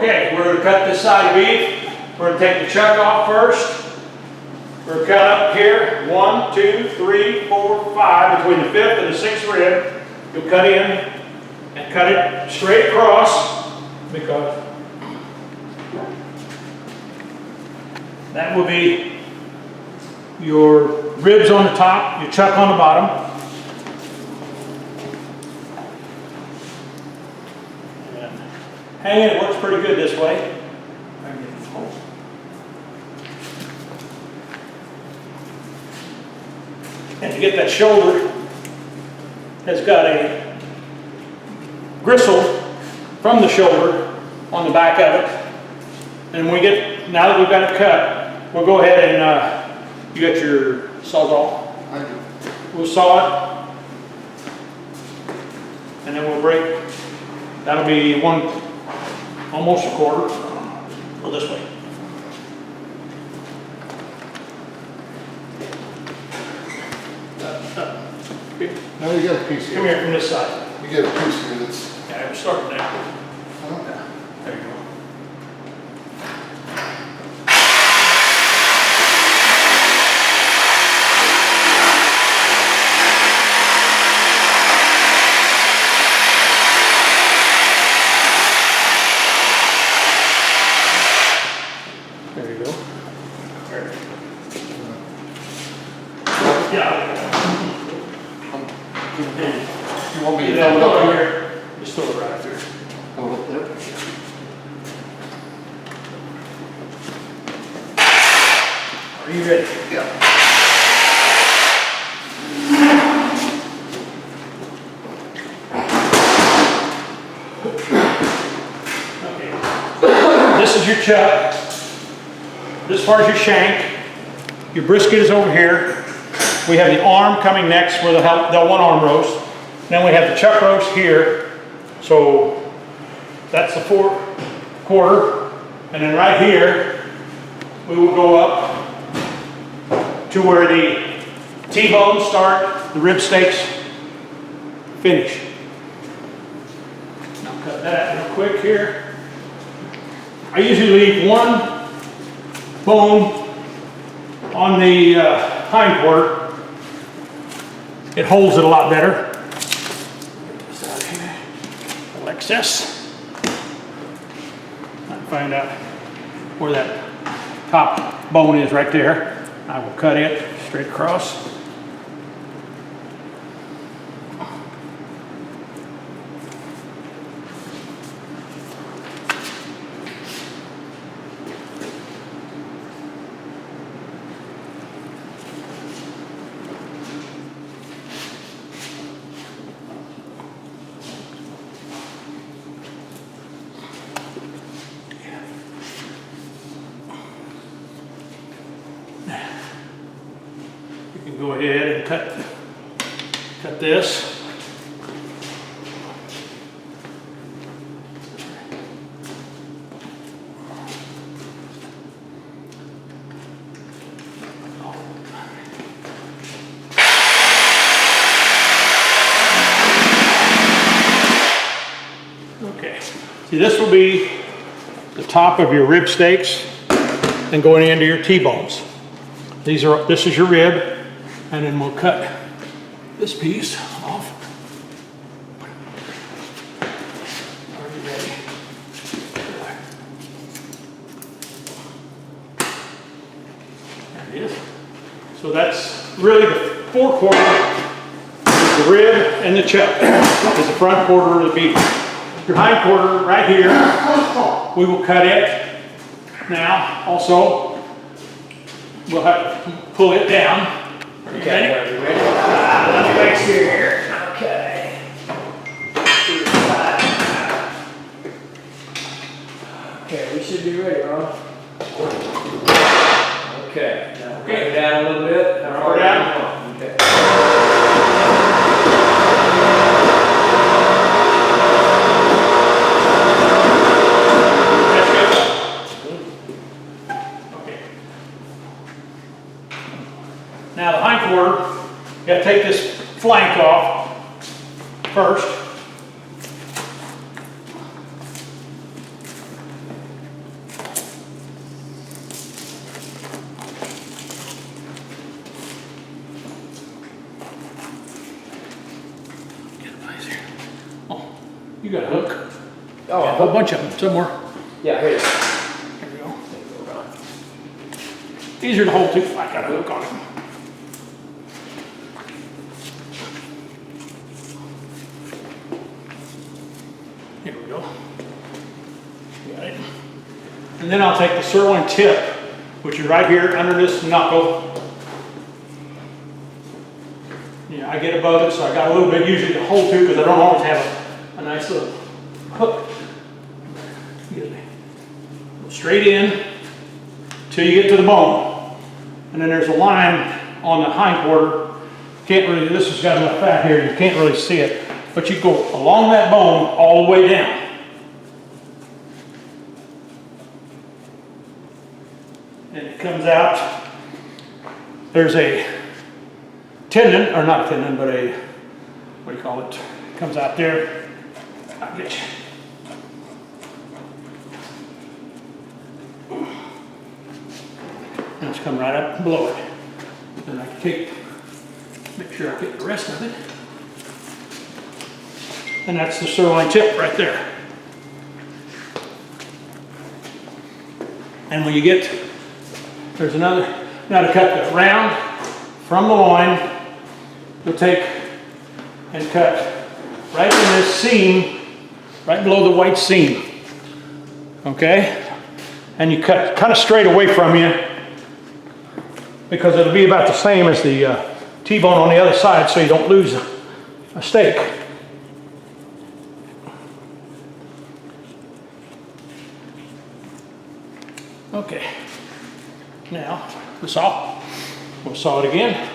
Okay, we're going to cut this side of beef. We're going to take the chuck off first. We're going to cut up here, 1, 2, 3, 4, 5, between the 5th and the 6th rib. You'll cut in and cut it straight across, because that will be your ribs on the top, your chuck on the bottom. Hanging, it works pretty good this way. And to get that shoulder, has got a gristle from the shoulder on the back of it. And now that we've got it cut, we'll go ahead and, you got your sawzall? I do. We'll saw it, and then we'll break. That'll be almost a quarter. Go this way. Now you got a piece here. Come here from this side. You get a piece here that's... Yeah, we're starting there. Huh? There you go. There you go. There. Yeah. You want me to Yeah, throw it throw up it here? here. Just throw it right there. Throw it up there? Are you ready? Yeah. Okay. This is your chuck. This part is your shank. Your brisket is over here. We have the arm coming next where they'll one arm roast. Then we have the chuck roast here. So that's the 4/4. And then right here, we will go up to where the T-bones start, the rib steaks finish. Now cut that real quick here. I usually leave one bone on the hind quarter. It holds it a lot better. Get this out of here. Little excess. I'll find out where that top bone is right there. I will cut it straight across. You can go ahead and cut this. Okay, see, this will be the top of your rib steaks and going into your T-bones. This is your rib, and then we'll cut this piece off. Are you ready? There it is. So that's really the 4/4, the rib and the chuck is the front quarter of the beef. Your hind quarter right here, we will cut it now. Also, we'll have to pull it down. Are you ready? Are you ready? Let me make sure here. Okay. Okay, we should be ready, Ron. Okay. Now bring it down a little bit. How far down? Okay. Now the hind quarter, you got to take this flank off first. You got a hook? Oh, A whole bunch of them somewhere. yeah, here. There we go. Easier to hold too. I got a hook on it. Here we go. Got it. And then I'll take the sirloin tip, which is right here under this knuckle. Yeah, I get above it, so I got a little bit usually to hold to because I don't always have a nice little hook. Excuse me. Go straight in till you get to the bone. And then there's a line on the hind quarter. Can't really, this has got enough fat here, you can't really see it. But you go along that bone all the way down. And it comes out. There's a tendon, or not a tendon, but a, what do you call it? It comes out there. I'll get you. And it's come right up below it. Then I can make sure I get the rest of it. And that's the sirloin tip right there. And when you get, there's another, now to cut the round from the loin, you'll take and cut right in this seam, right below the white seam. Okay? And you cut kind of straight away from you because it'll be about the same as the T-bone on the other side so you don't lose a steak. Okay, now the saw. We'll saw it again.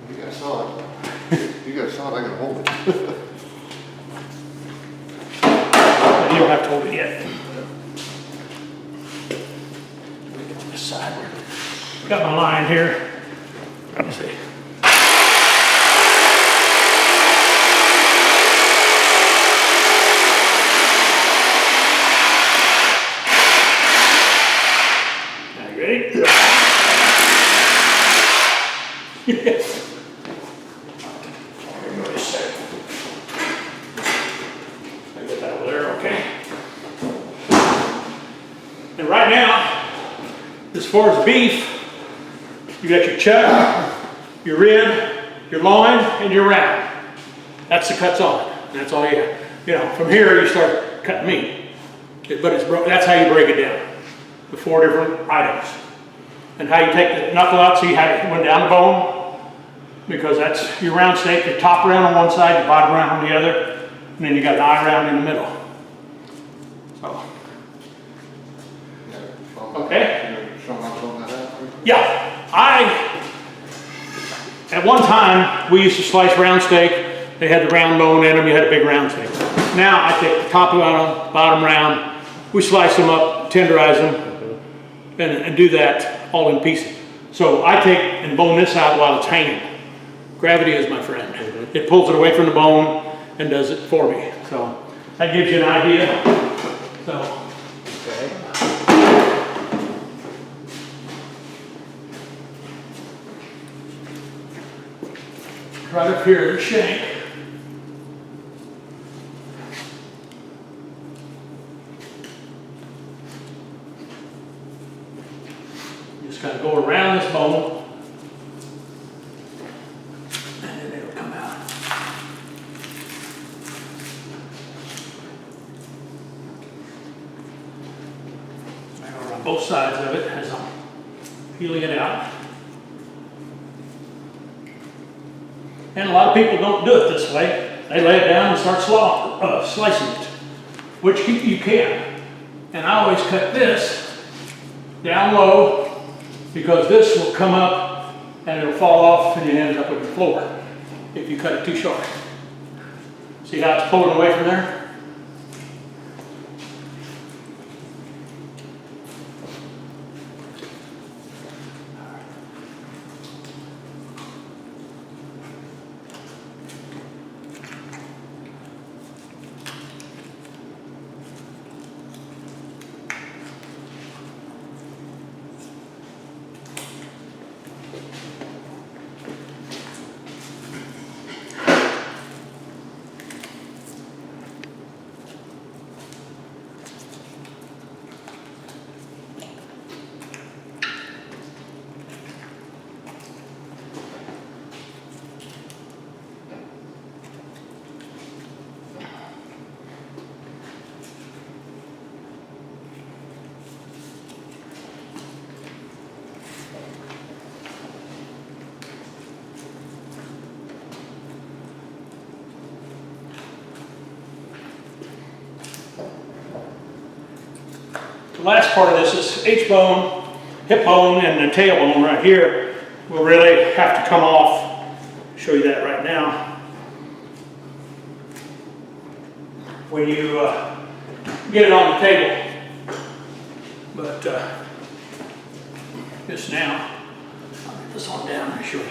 You got saw it. You got saw it, I can hold it. You don't have to hold it yet. On this side, got my line here. Let me see. Ready? Yes. I get that over there, okay? And right now, as far as beef, you got your chuck, your rib, your loin, and your round. That's the cuts on it. That's all you have. You know, from here you start cutting meat. But it's that's how you break it down. The 4 different items. And how you take the knuckle out, see how it went down the bone, because that's your round steak, your top round on one side, your bottom round on the other, and then you got an eye round in the middle. So, okay? Yeah, at one time, we used to slice round steak. They had the round bone in them, you had a big round steak. Now I take the top round, bottom round, we slice them up, tenderize them, and do that all in pieces. So I take and bone this out while it's hanging. Gravity is my friend. It pulls it away from the bone and does it for me. So that gives you an idea. So. Okay. Right up here, the shank. Just kind of go around this bone, and then it'll come out. I go around both sides of it as I'm peeling it out. And a lot of people don't do it this way. They lay it down and start slicing it, which you can. And I always cut this down low, because this will come up and it'll fall off and you end up with the floor if you cut it too short. See how it's pulling away from there? The last part of this is H-bone, hip bone, and the tailbone right here will really have to come off. I'll show you that right now. When you get it on the table. But just now, I'll get this on down and show you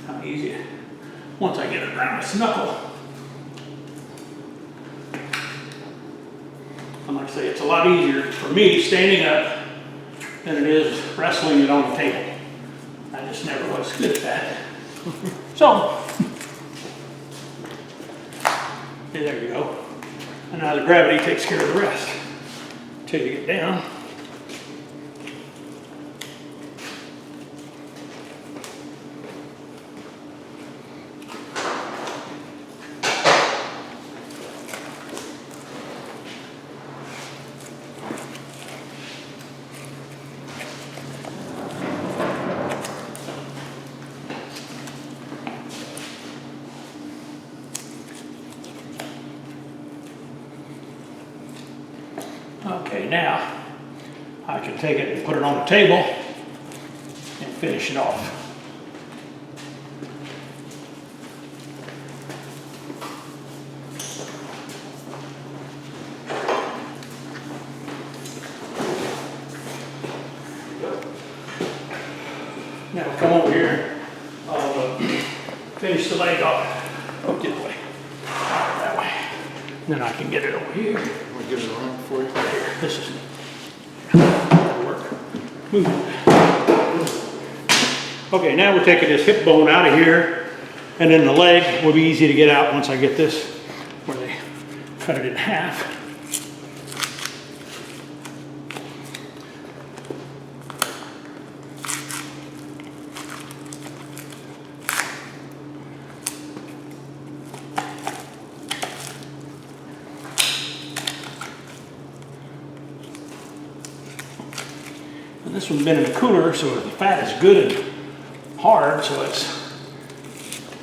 how easy it is. Once I get it around this knuckle. And like I say, it's a lot easier for me standing up than it is wrestling it on the table. I just never was good at that. So, there you go. And now the gravity takes care of the rest. Until you get down. Okay, now I can take it and put it on the table and finish it off. Now come over here, I'll finish the leg off. Oh, get away. That way. Then I can get it over here. I'm gonna get it around for you. Here, this is, that'll work. Move it. Okay, now we're taking this hip bone out of here, and then the leg will be easy to get out once I get this, where they cut it in half. And this one's been in the cooler, so the fat is good and hard, so it's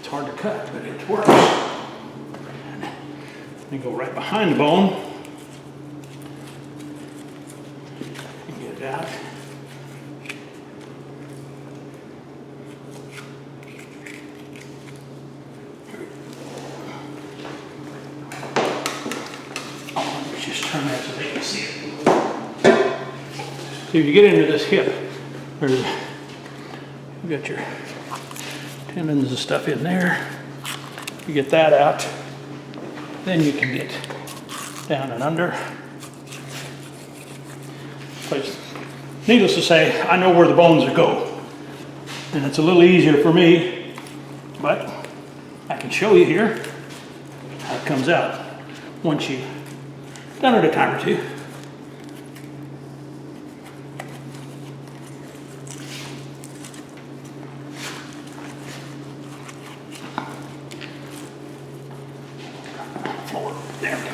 hard to cut, but it works. And then go right behind the bone and get it out. Oh, let me just turn that so they can see it. So if you get into this hip, you've got your tendons and stuff in there. You get that out, then you can get down and under. But needless to say, I know where the bones go. And it's a little easier for me, but I can show you here how it comes out once you've done it a time or two. There we go.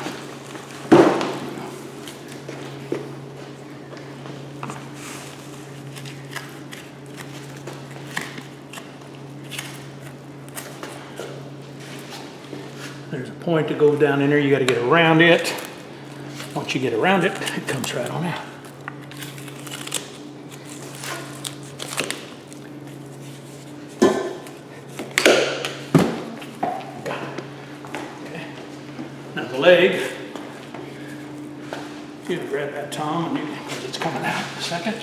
There's a point to go down in there. You got to get around it. Once you get around it, it comes right on out. Now the leg, you can grab that Tom, because it's coming out in a second.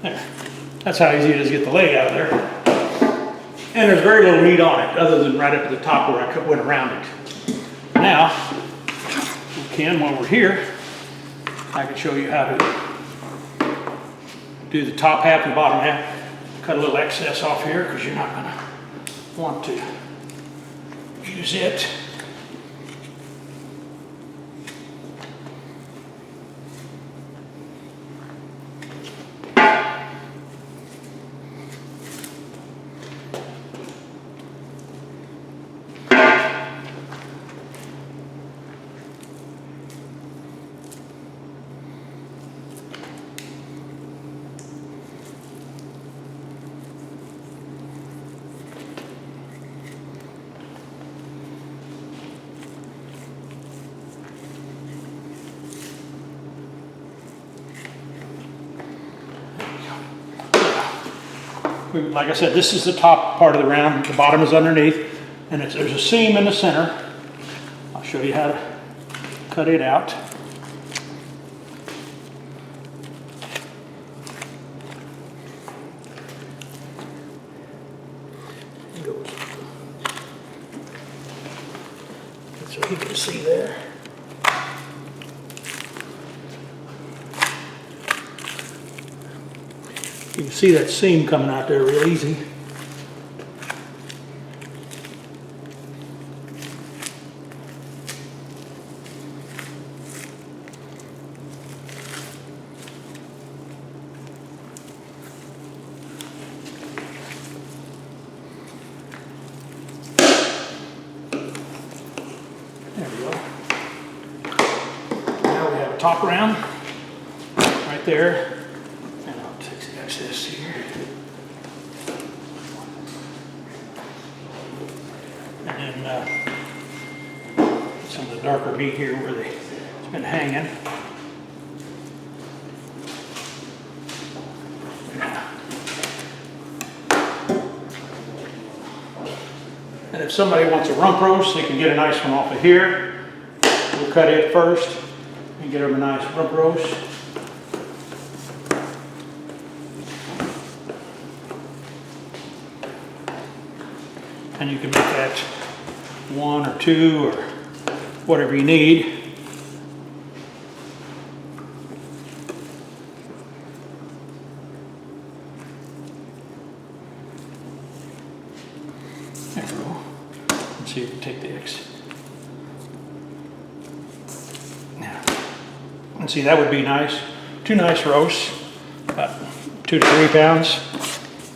There. That's how easy it is to get the leg out of there. And there's very little meat on it, other than right up at the top where I went around it. Now, we can, while we're here, I can show you how to do the top half and bottom half. Cut a little excess off here, because you're not going to want to use it. like I said, this is the top part of the round, the bottom is underneath, and there's a seam in the center. I'll show you how to cut it out. It goes so you can see there. You can see that seam coming out there real easy. There we go. Now we have a top round right there. And I'll take the excess here. And then some of the darker meat here where it's been hanging. And if somebody wants a rump roast, they can get a nice one off of here. We'll cut it first and get them a nice rump roast. And you can make that 1 or 2 or whatever you need. There we go. Let's see if we can take the X. Now, and see, that would be nice. 2 nice roasts, about 2 to 3 pounds,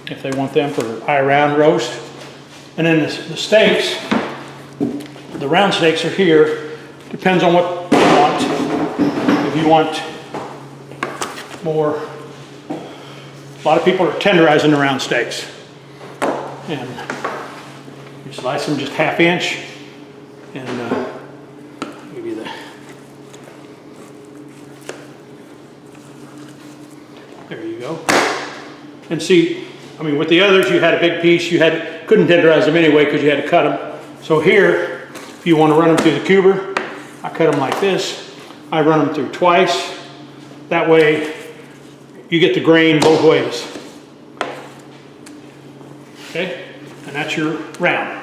if they want them for eye round roast. And then the steaks, the round steaks are here. Depends on what you want. If you want more, a lot of people are tenderizing the round steaks. And you slice them just 1/2 inch. And give you the, there you go. And see, I mean, with the others, you had a big piece, couldn't tenderize them anyway because you had to cut them. So here, if you want to run them through the cuber, I cut them like this. I run them through twice. That way, you get the grain both ways. Okay? And that's your round.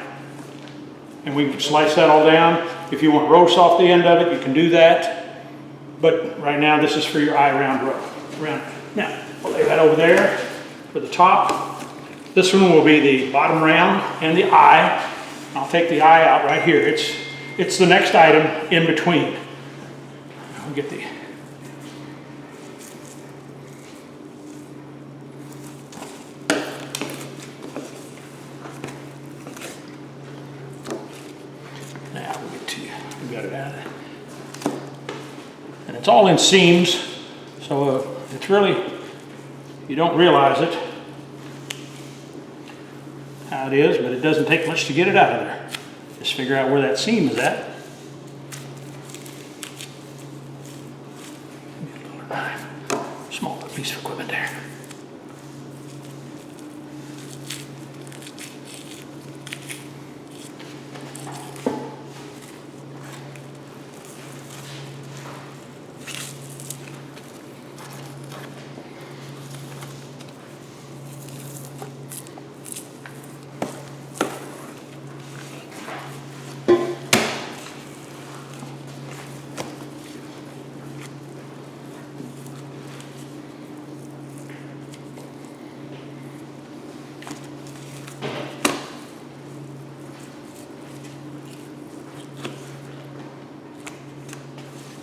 And we can slice that all down. If you want roast off the end of it, you can do that. But right now, this is for your eye round round. Now, we'll lay that over there for the top. This one will be the bottom round and the eye. I'll take the eye out right here. It's the next item in between. I'll get the, now we'll get to you. We got it out. And it's all in seams, so it's really, you don't realize it. How it is, but it doesn't take much to get it out of there. Just figure out where that seam is at. Smaller piece of equipment there.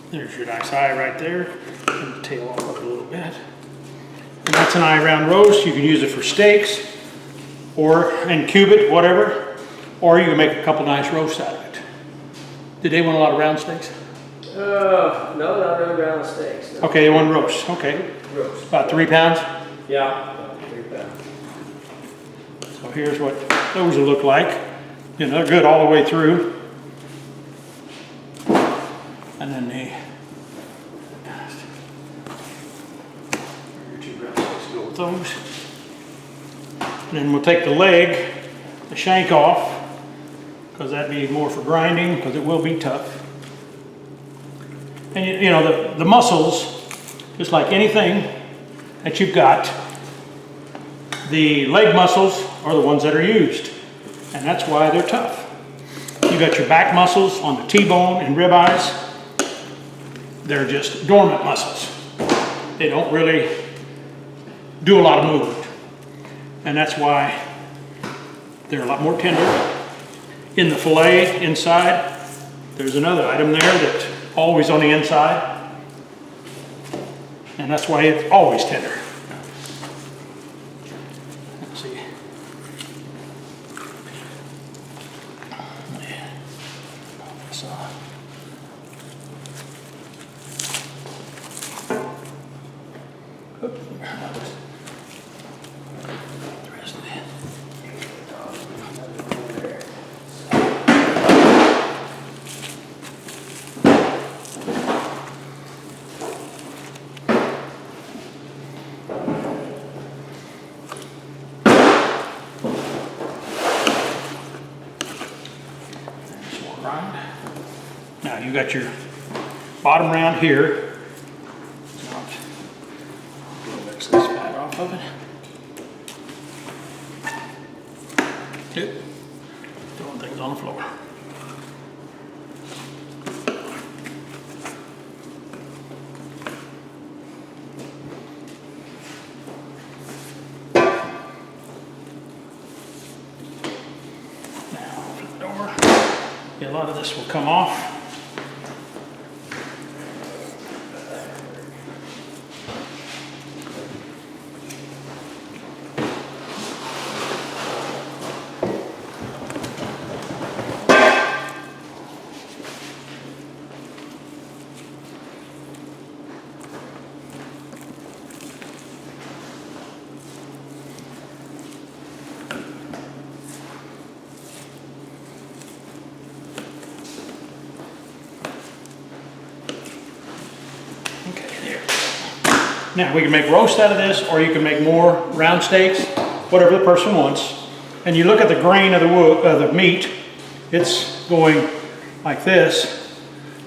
There's your nice eye right there. And the tail off up a little bit. And that's an eye round roast. You can use it for steaks and cube it, whatever. Or you can make a couple nice roasts out of it. Did they want a lot of round steaks? No, not really round steaks. No. Okay, they want roast. Okay. Roast. About 3 pounds. Yeah, about 3 pounds. So here's what those will look like. You know, they're good all the way through. And then your 2 round steaks go with those. And then we'll take the leg, the shank off, because that'd be more for grinding, because it will be tough. And you know, the muscles, just like anything that you've got, the leg muscles are the ones that are used. And that's why they're tough. You got your back muscles on the T-bone and ribeyes. They're just dormant muscles. They don't really do a lot of movement. And that's why they're a lot more tender. In the fillet inside, there's another item there that's always on the inside. And that's why it's always tender. Let's see. Pop this off. Oop. The rest of it. Now you got your bottom round here. Mix this fat off of it. Yep. Throwing things on the floor. Now open the door. Yeah, a lot of this will come off. Now we can make roast out of this, or you can make more round steaks, whatever the person wants. And you look at the grain of the wood, the meat, it's going like this.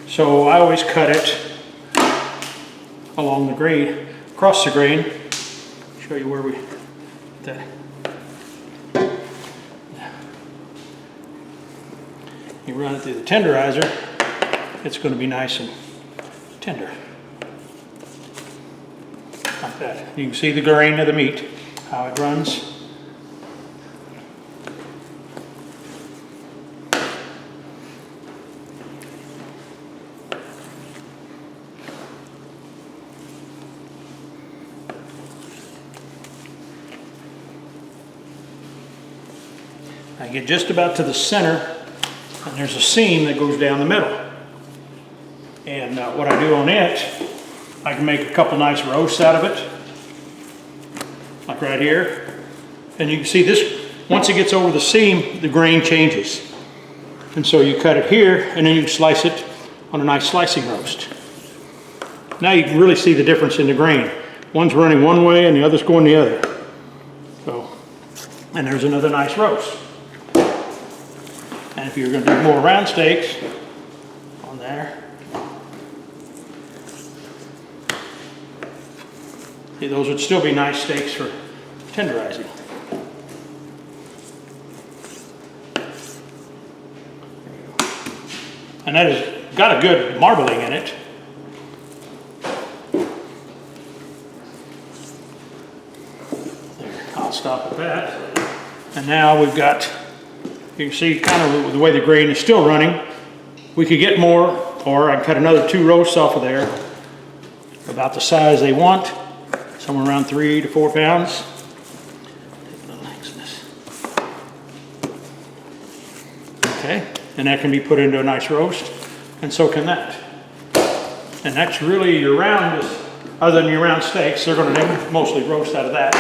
So I always cut it along the grain, across the grain. Show you where we that. You run it through the tenderizer, it's going to be nice and tender. Like that. You can see the grain of the meat, how it runs. I get just about to the center, and there's a seam that goes down the middle. And what I do on it, I can make a couple nice roasts out of it, like right here. And you can see this, once it gets over the seam, the grain changes. And so you cut it here, and then you slice it on a nice slicing roast. Now you can really see the difference in the grain. One's running one way and the other's going the other. So, and there's another nice roast. And if you're going to do more round steaks, on there. See, those would still be nice steaks for tenderizing. And that has got a good marbling in it. There, I'll stop at that. And now we've got, you can see kind of the way the grain is still running. We could get more, or I can cut another 2 roasts off of there, about the size they want. Somewhere around 3 to 4 pounds. Okay, and that can be put into a nice roast, and so can that. And that's really your round, other than your round steaks, they're going to mostly roast out of that.